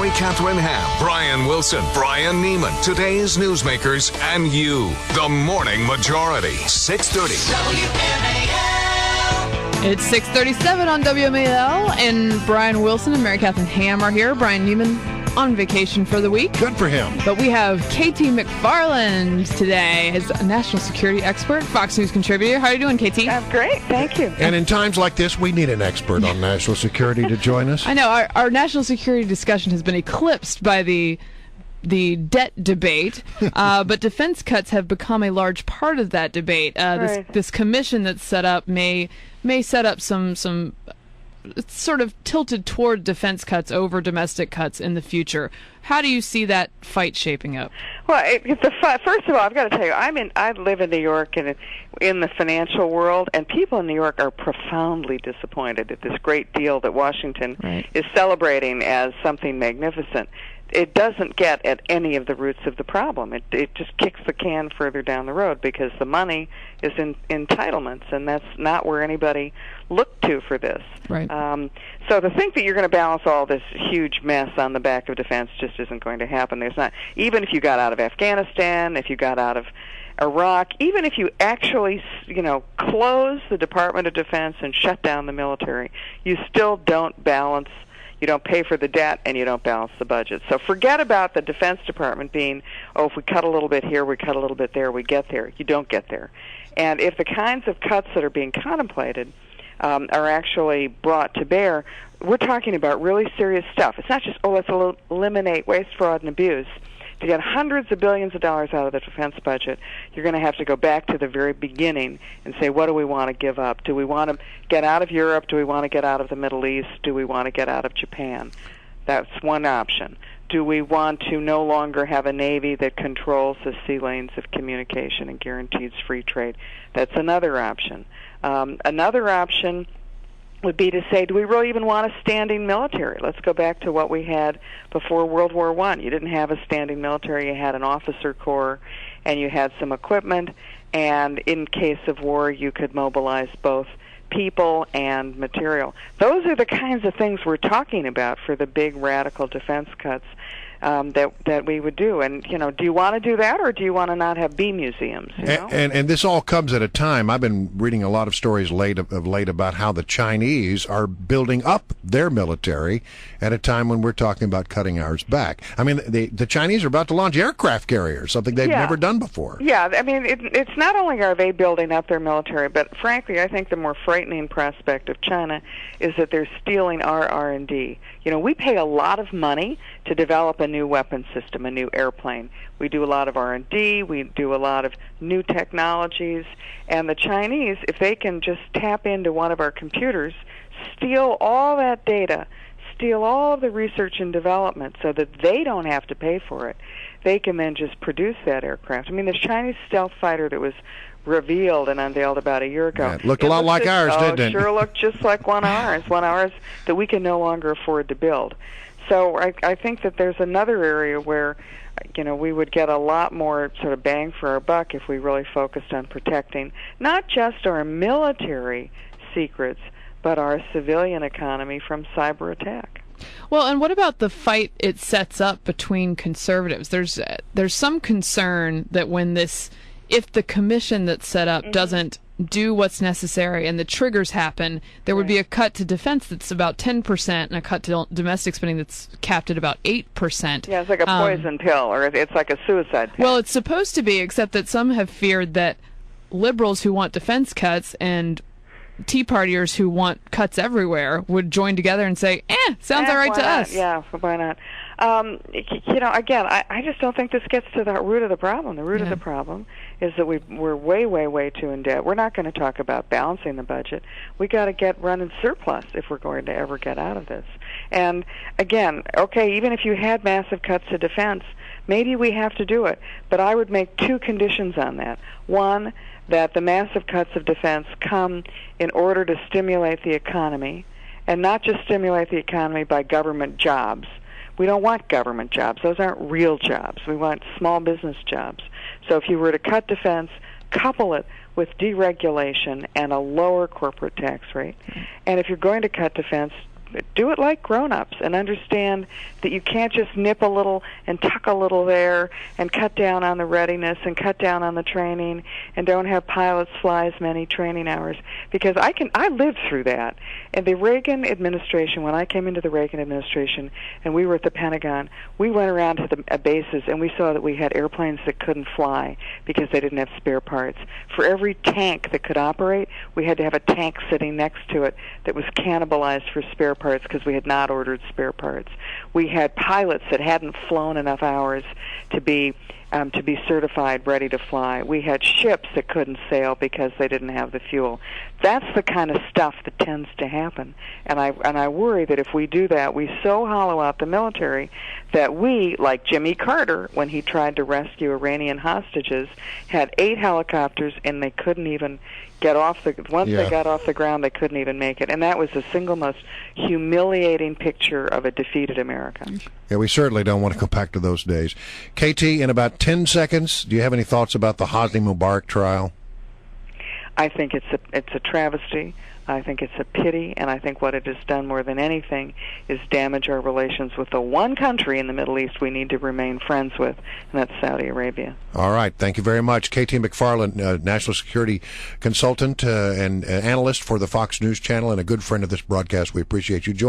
Mary Catherine Ham, Brian Wilson, Brian Neiman, today's newsmakers, and you. The Morning Majority, 630. WMAL. It's 6:37 on WMAL, and Brian Wilson and Mary Catherine Ham are here. Brian Neiman on vacation for the week. Good for him. But we have KT McFarland today, as a national security expert, Fox News contributor. How are you doing, KT? I'm great, thank you. And in times like this, we need an expert on national security to join us. I know. Our national security discussion has been eclipsed by the debt debate, but defense cuts have become a large part of that debate. Right. This commission that's set up may set up some it's sort of tilted toward defense cuts over domestic cuts in the future. How do you see that fight shaping up? Well, first of all, I've got to tell you, I live in New York and in the financial world, and people in New York are profoundly disappointed at this great deal that Washington is celebrating as something magnificent. It doesn't get at any of the roots of the problem. It just kicks the can further down the road because the money is in entitlements, and that's not where anybody looked to for this. Right. So to think that you're going to balance all this huge mess on the back of defense just isn't going to happen. There's not, even if you got out of Afghanistan, if you got out of Iraq, even if you actually, close the Department of Defense and shut down the military, you still don't balance. You don't pay for the debt, and you don't balance the budget. So forget about the Defense Department being, if we cut a little bit here, we cut a little bit there, we get there. You don't get there. And if the kinds of cuts that are being contemplated are actually brought to bear, we're talking about really serious stuff. It's not just, let's eliminate waste, fraud, and abuse. To get hundreds of billions of dollars out of the defense budget, you're going to have to go back to the very beginning and say, what do we want to give up? Do we want to get out of Europe? Do we want to get out of the Middle East? Do we want to get out of Japan? That's one option. Do we want to no longer have a Navy that controls the sea lanes of communication and guarantees free trade? That's another option. Another option would be to say, do we really even want a standing military? Let's go back to what we had before World War I. You didn't have a standing military. You had an officer corps, and you had some equipment, and in case of war, you could mobilize both people and material. Those are the kinds of things we're talking about for the big radical defense cuts that we would do. And, do you want to do that, or do you want to not have bee museums? And this all comes at a time. I've been reading a lot of stories of late about how the Chinese are building up their military at a time when we're talking about cutting ours back. I mean, the Chinese are about to launch aircraft carriers, something they've never done before. Yeah, I mean, it's not only are they building up their military, but frankly, I think the more frightening prospect of China is that they're stealing our R&D. We pay a lot of money to develop a new weapon system, a new airplane. We do a lot of R&D, we do a lot of new technologies, and the Chinese, if they can just tap into one of our computers, steal all that data, steal all of the research and development so that they don't have to pay for it, they can then just produce that aircraft. I mean, the Chinese stealth fighter that was revealed and unveiled about a year ago. Yeah, it looked a lot like ours, didn't it? It sure looked just like one of ours that we can no longer afford to build. So I think that there's another area where, we would get a lot more sort of bang for our buck if we really focused on protecting not just our military secrets, but our civilian economy from cyber attack. Well, and what about the fight it sets up between conservatives? There's some concern that if the commission that's set up doesn't do what's necessary and the triggers happen, there would be a cut to defense that's about 10% and a cut to domestic spending that's capped at about 8%. Yeah, it's like a poison pill, or it's like a suicide pill. Well, it's supposed to be, except that some have feared that liberals who want defense cuts and Tea Partiers who want cuts everywhere would join together and say, sounds all right to us. Yeah, why not? Again, I just don't think this gets to the root of the problem. The root of the problem is that we're way, way, way too in debt. We're not going to talk about balancing the budget. We got to get running surplus if we're going to ever get out of this. And again, even if you had massive cuts to defense, maybe we have to do it. But I would make two conditions on that. One, that the massive cuts of defense come in order to stimulate the economy, and not just stimulate the economy by government jobs. We don't want government jobs. Those aren't real jobs. We want small business jobs. So if you were to cut defense, couple it with deregulation and a lower corporate tax rate. And if you're going to cut defense, do it like grown-ups and understand that you can't just nip a little and tuck a little there and cut down on the readiness and cut down on the training and don't have pilots fly as many training hours. Because I lived through that. In the Reagan administration, when I came into the Reagan administration and we were at the Pentagon, we went around to the bases and we saw that we had airplanes that couldn't fly because they didn't have spare parts. For every tank that could operate, we had to have a tank sitting next to it that was cannibalized for spare parts because we had not ordered spare parts. We had pilots that hadn't flown enough hours to be certified, ready to fly. We had ships that couldn't sail because they didn't have the fuel. That's the kind of stuff that tends to happen. And I worry that if we do that, we so hollow out the military that we, like Jimmy Carter, when he tried to rescue Iranian hostages, had 8 helicopters and they couldn't even get off they got off the ground, they couldn't even make it. And that was the single most humiliating picture of a defeated America. Yeah, we certainly don't want to go back to those days. KT, in about 10 seconds, do you have any thoughts about the Hosni Mubarak trial? I think it's a travesty. I think it's a pity, and I think what it has done more than anything is damage our relations with the one country in the Middle East we need to remain friends with, and that's Saudi Arabia. All right. Thank you very much. KT McFarland, national security consultant and analyst for the Fox News Channel and a good friend of this broadcast. We appreciate you joining